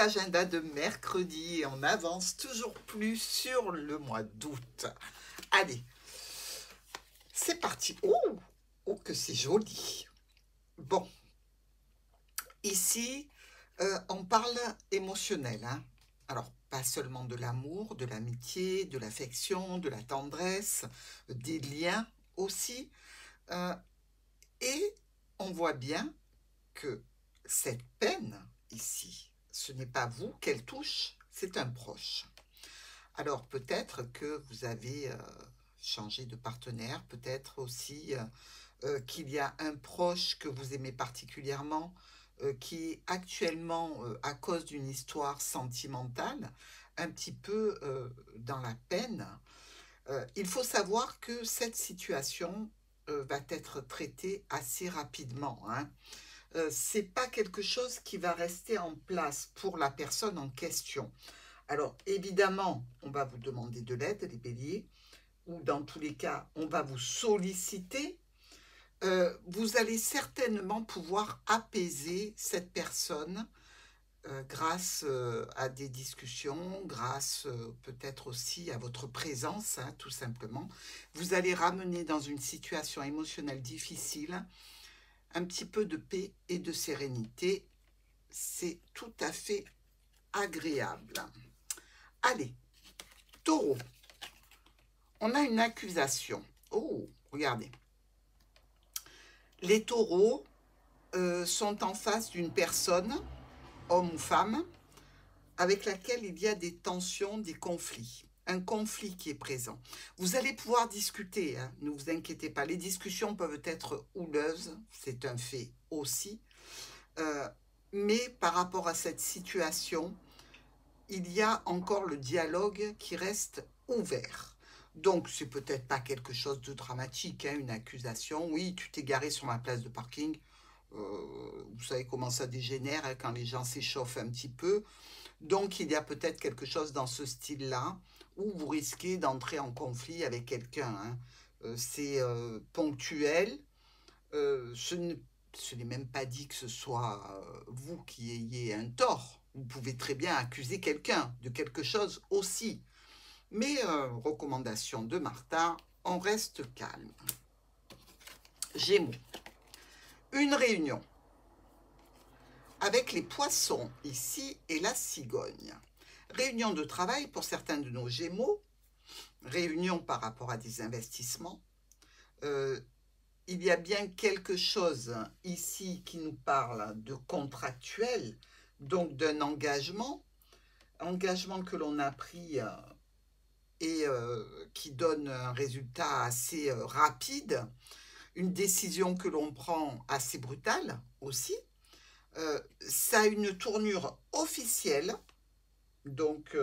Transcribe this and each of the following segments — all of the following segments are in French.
l'agenda de mercredi et on avance toujours plus sur le mois d'août. Allez, c'est parti. Oh, oh que c'est joli. Bon, ici, on parle émotionnel. Hein. Alors, pas seulement de l'amour, de l'amitié, de l'affection, de la tendresse, des liens aussi. Et on voit bien que cette peine ici, ce n'est pas vous qu'elle touche, c'est un proche. Alors peut-être que vous avez changé de partenaire, peut-être aussi qu'il y a un proche que vous aimez particulièrement qui actuellement, à cause d'une histoire sentimentale, un petit peu dans la peine. Il faut savoir que cette situation va être traitée assez rapidement. Hein. C'est pas quelque chose qui va rester en place pour la personne en question. Alors, évidemment, on va vous demander de l'aide, les béliers, ou dans tous les cas, on va vous solliciter. Vous allez certainement pouvoir apaiser cette personne grâce à des discussions, grâce peut-être aussi à votre présence, hein, tout simplement. Vous allez ramener dans une situation émotionnelle difficile un petit peu de paix et de sérénité. C'est tout à fait agréable. Allez, taureau. On a une accusation. Oh, regardez. Les taureaux sont en face d'une personne, homme ou femme, avec laquelle il y a des tensions, des conflits. Un conflit qui est présent. Vous allez pouvoir discuter, hein, ne vous inquiétez pas. Les discussions peuvent être houleuses, c'est un fait aussi. Mais par rapport à cette situation, il y a encore le dialogue qui reste ouvert. Donc, c'est peut-être pas quelque chose de dramatique, hein, une accusation. Oui, tu t'es garé sur ma place de parking. Vous savez comment ça dégénère hein, quand les gens s'échauffent un petit peu. Donc, il y a peut-être quelque chose dans ce style-là où vous risquez d'entrer en conflit avec quelqu'un. Hein. C'est ponctuel. Ce n'est même pas dit que ce soit vous qui ayez un tort. Vous pouvez très bien accuser quelqu'un de quelque chose aussi. Mais recommandation de Martha, on reste calme. Gémeaux. Une réunion avec les poissons ici et la cigogne. Réunion de travail pour certains de nos Gémeaux. Réunion par rapport à des investissements. Il y a bien quelque chose ici qui nous parle de contractuel, donc d'un engagement que l'on a pris et qui donne un résultat assez rapide, une décision que l'on prend assez brutale aussi. Ça a une tournure officielle, donc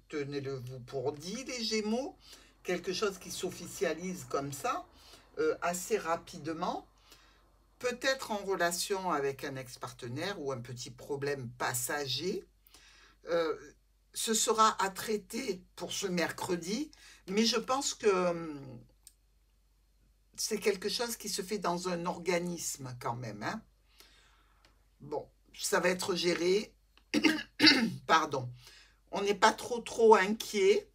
tenez-le-vous pour dit les Gémeaux, quelque chose qui s'officialise comme ça, assez rapidement, peut-être en relation avec un ex-partenaire ou un petit problème passager. Ce sera à traiter pour ce mercredi, mais je pense que c'est quelque chose qui se fait dans un organisme quand même. Hein. Bon, ça va être géré. Pardon. On n'est pas trop inquiet,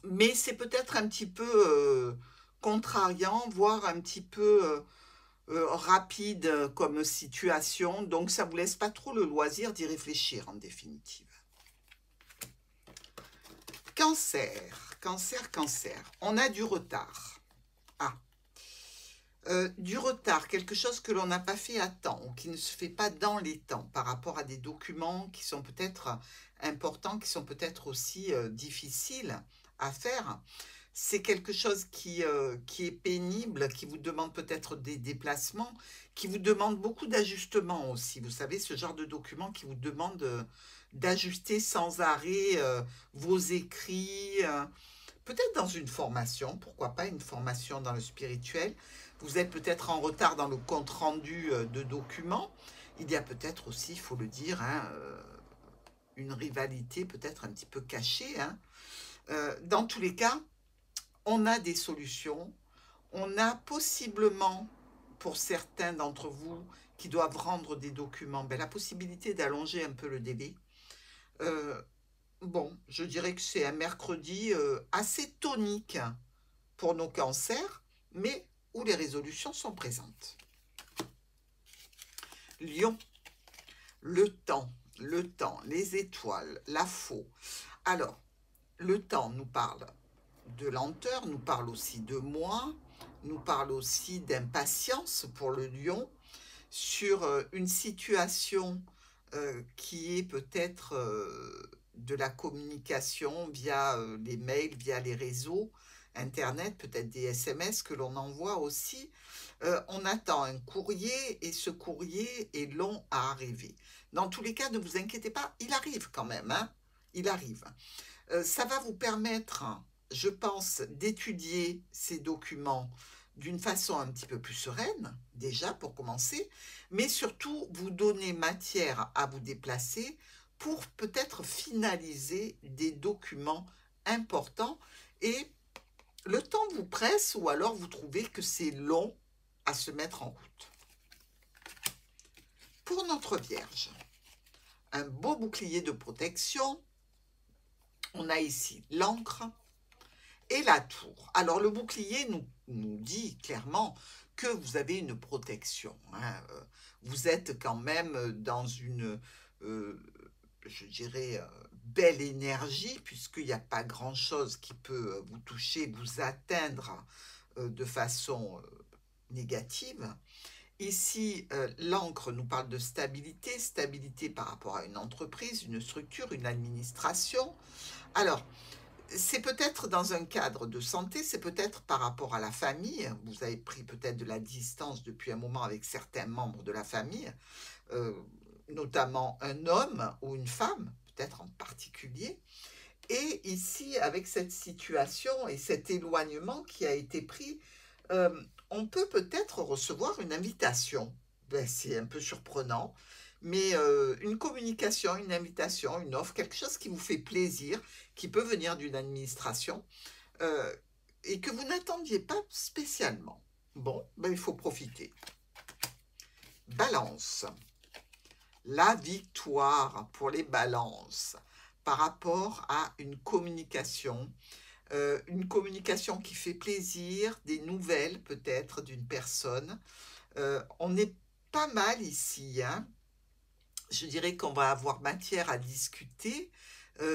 mais c'est peut-être un petit peu contrariant, voire un petit peu rapide comme situation. Donc, ça ne vous laisse pas trop le loisir d'y réfléchir en définitive. Cancer, cancer. On a du retard. Ah. Du retard, quelque chose que l'on n'a pas fait à temps, ou qui ne se fait pas dans les temps, par rapport à des documents qui sont peut-être importants, qui sont peut-être aussi difficiles à faire. C'est quelque chose qui est pénible, qui vous demande peut-être des déplacements, qui vous demande beaucoup d'ajustements aussi. Vous savez, ce genre de document qui vous demande d'ajuster sans arrêt vos écrits, peut-être dans une formation, pourquoi pas une formation dans le spirituel. Vous êtes peut-être en retard dans le compte-rendu de documents. Il y a peut-être aussi, il faut le dire, hein, une rivalité peut-être un petit peu cachée. Hein. Dans tous les cas, on a des solutions. On a possiblement, pour certains d'entre vous qui doivent rendre des documents, la possibilité d'allonger un peu le délai. Bon, je dirais que c'est un mercredi assez tonique pour nos cancers, mais où les résolutions sont présentes. Lion, le temps, les étoiles, la faux. Alors, le temps nous parle de lenteur, nous parle aussi de moi, nous parle aussi d'impatience pour le lion, sur une situation qui est peut-être de la communication via les mails, via les réseaux, Internet, peut-être des SMS que l'on envoie aussi. On attend un courrier et ce courrier est long à arriver. Dans tous les cas, ne vous inquiétez pas, il arrive quand même, hein, il arrive. Ça va vous permettre, je pense, d'étudier ces documents d'une façon un petit peu plus sereine, déjà pour commencer, mais surtout vous donner matière à vous déplacer pour peut-être finaliser des documents importants et le temps vous presse ou alors vous trouvez que c'est long à se mettre en route. Pour notre Vierge, un beau bouclier de protection. On a ici l'encre et la tour. Alors le bouclier nous dit clairement que vous avez une protection. Hein. Vous êtes quand même dans une, je dirais, belle énergie, puisqu'il n'y a pas grand-chose qui peut vous toucher, vous atteindre de façon négative. Ici, l'encre nous parle de stabilité, stabilité par rapport à une entreprise, une structure, une administration. Alors, c'est peut-être dans un cadre de santé, c'est peut-être par rapport à la famille. Vous avez pris peut-être de la distance depuis un moment avec certains membres de la famille, euh, notamment un homme ou une femme, peut-être en particulier. Et ici, avec cette situation et cet éloignement qui a été pris, on peut peut-être recevoir une invitation. Ben, c'est un peu surprenant, mais une communication, une invitation, une offre, quelque chose qui vous fait plaisir, qui peut venir d'une administration euh, et que vous n'attendiez pas spécialement. Bon, ben, il faut profiter. Balance. La victoire pour les balances par rapport à une communication qui fait plaisir, des nouvelles peut-être d'une personne. On est pas mal ici, hein. Je dirais qu'on va avoir matière à discuter,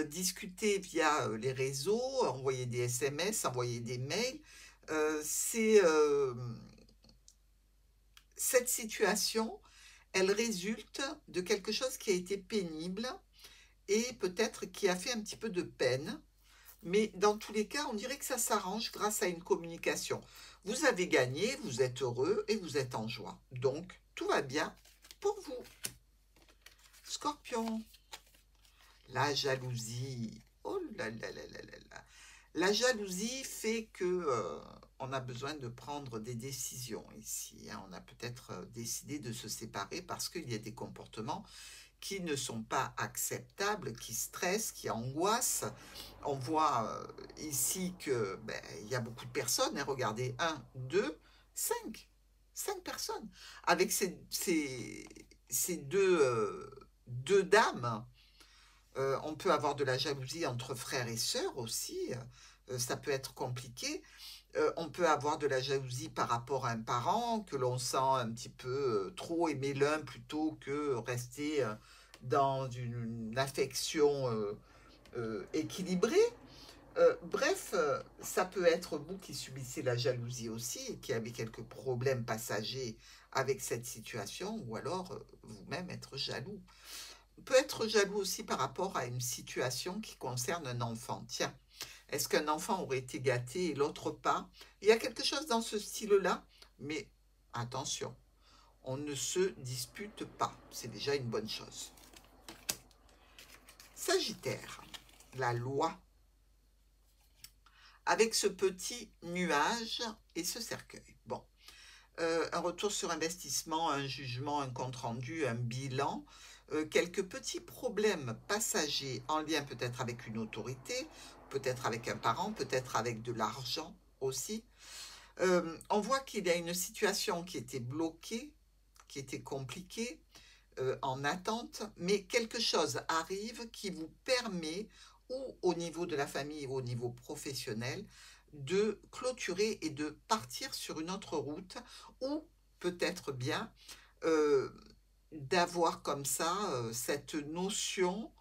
discuter via les réseaux, envoyer des SMS, envoyer des mails. Cette situation, elle résulte de quelque chose qui a été pénible et peut-être qui a fait un petit peu de peine. Mais dans tous les cas, on dirait que ça s'arrange grâce à une communication. Vous avez gagné, vous êtes heureux et vous êtes en joie. Donc, tout va bien pour vous. Scorpion, la jalousie. Oh là là là là là là. La jalousie fait que on a besoin de prendre des décisions ici. Hein. On a peut-être décidé de se séparer parce qu'il y a des comportements qui ne sont pas acceptables, qui stressent, qui angoissent. On voit ici que il y a beaucoup de personnes. Hein, regardez, 1, 2, 5. 5 personnes. Avec ces deux dames, on peut avoir de la jalousie entre frères et sœurs aussi. Ça peut être compliqué. On peut avoir de la jalousie par rapport à un parent que l'on sent un petit peu trop aimer l'un plutôt que rester dans une affection équilibrée. Bref, ça peut être vous qui subissez la jalousie aussi et qui avez quelques problèmes passagers avec cette situation ou alors vous-même être jaloux. On peut être jaloux aussi par rapport à une situation qui concerne un enfant. Tiens, est-ce qu'un enfant aurait été gâté et l'autre pas? Il y a quelque chose dans ce style-là, mais attention, on ne se dispute pas. C'est déjà une bonne chose. Sagittaire, la loi. Avec ce petit nuage et ce cercueil. Bon, un retour sur investissement, un jugement, un compte-rendu, un bilan, quelques petits problèmes passagers en lien peut-être avec une autorité, peut-être avec un parent, peut-être avec de l'argent aussi. On voit qu'il y a une situation qui était bloquée, qui était compliquée, en attente, mais quelque chose arrive qui vous permet, ou au niveau de la famille ou au niveau professionnel, de clôturer et de partir sur une autre route, ou peut-être bien euh, d'avoir comme ça cette notion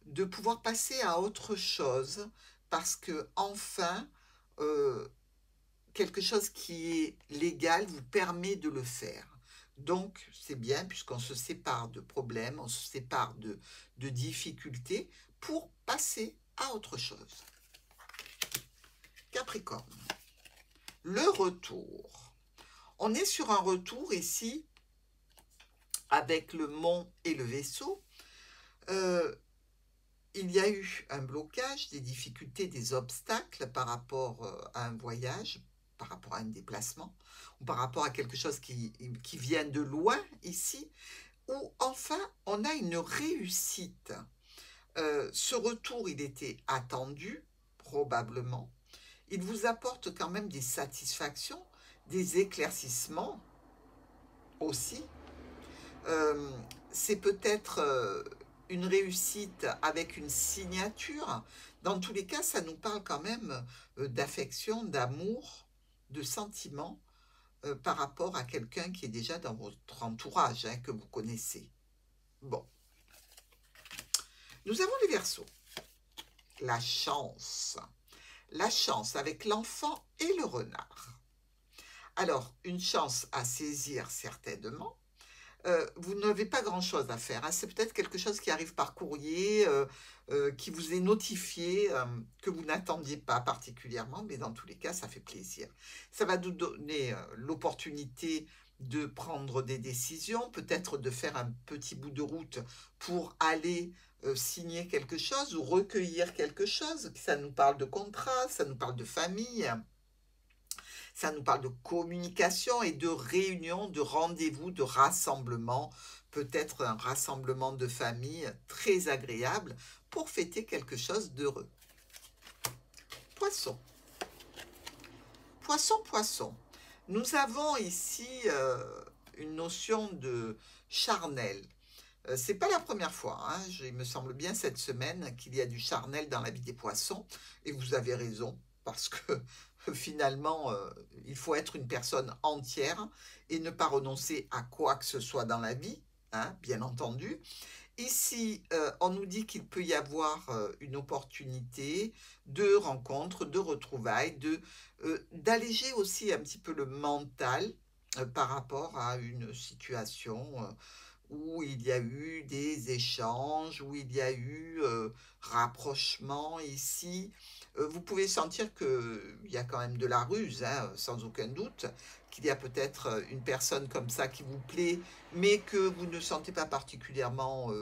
de pouvoir passer à autre chose, parce que enfin, euh, quelque chose qui est légal vous permet de le faire. Donc, c'est bien puisqu'on se sépare de problèmes, on se sépare de difficultés pour passer à autre chose. Capricorne, le retour. On est sur un retour ici avec le mont et le vaisseau. Il y a eu un blocage, des difficultés, des obstacles par rapport à un voyage, par rapport à un déplacement, ou par rapport à quelque chose qui vient de loin ici, ou enfin on a une réussite. Ce retour, il était attendu, probablement. Il vous apporte quand même des satisfactions, des éclaircissements aussi. C'est peut-être une réussite avec une signature. Dans tous les cas, ça nous parle quand même d'affection, d'amour, de sentiments par rapport à quelqu'un qui est déjà dans votre entourage, hein, que vous connaissez. Bon. Nous avons les Verseaux. La chance. La chance avec l'enfant et le renard. Alors, une chance à saisir certainement. Vous n'avez pas grand-chose à faire, hein. C'est peut-être quelque chose qui arrive par courrier, qui vous est notifié, que vous n'attendiez pas particulièrement, mais dans tous les cas, ça fait plaisir. Ça va nous donner l'opportunité de prendre des décisions, peut-être de faire un petit bout de route pour aller signer quelque chose ou recueillir quelque chose. Ça nous parle de contrat, ça nous parle de famille. Ça nous parle de communication et de réunion, de rendez-vous, de rassemblement, peut-être un rassemblement de famille très agréable pour fêter quelque chose d'heureux. Poisson. Poisson, poisson. Nous avons ici une notion de charnel. C'est pas la première fois, hein. Il me semble bien cette semaine qu'il y a du charnel dans la vie des poissons, et vous avez raison, parce que finalement, il faut être une personne entière et ne pas renoncer à quoi que ce soit dans la vie, hein, bien entendu. Ici, on nous dit qu'il peut y avoir une opportunité de rencontre, de retrouvailles, d'alléger aussi un petit peu le mental par rapport à une situation où il y a eu des échanges, où il y a eu rapprochement ici. Vous pouvez sentir qu'il y a quand même de la ruse, hein, sans aucun doute, qu'il y a peut-être une personne comme ça qui vous plaît, mais que vous ne sentez pas particulièrement,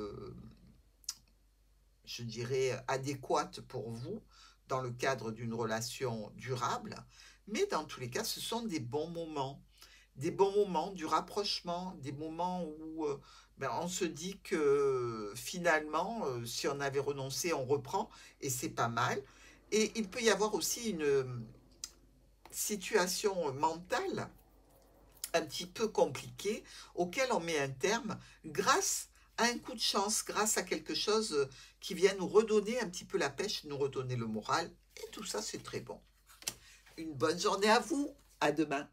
je dirais, adéquate pour vous dans le cadre d'une relation durable. Mais dans tous les cas, ce sont des bons moments, du rapprochement, des moments où on se dit que finalement, si on avait renoncé, on reprend, et c'est pas mal. Et il peut y avoir aussi une situation mentale un petit peu compliquée auquel on met un terme grâce à un coup de chance, grâce à quelque chose qui vient nous redonner un petit peu la pêche, nous redonner le moral. Et tout ça, c'est très bon. Une bonne journée à vous. À demain.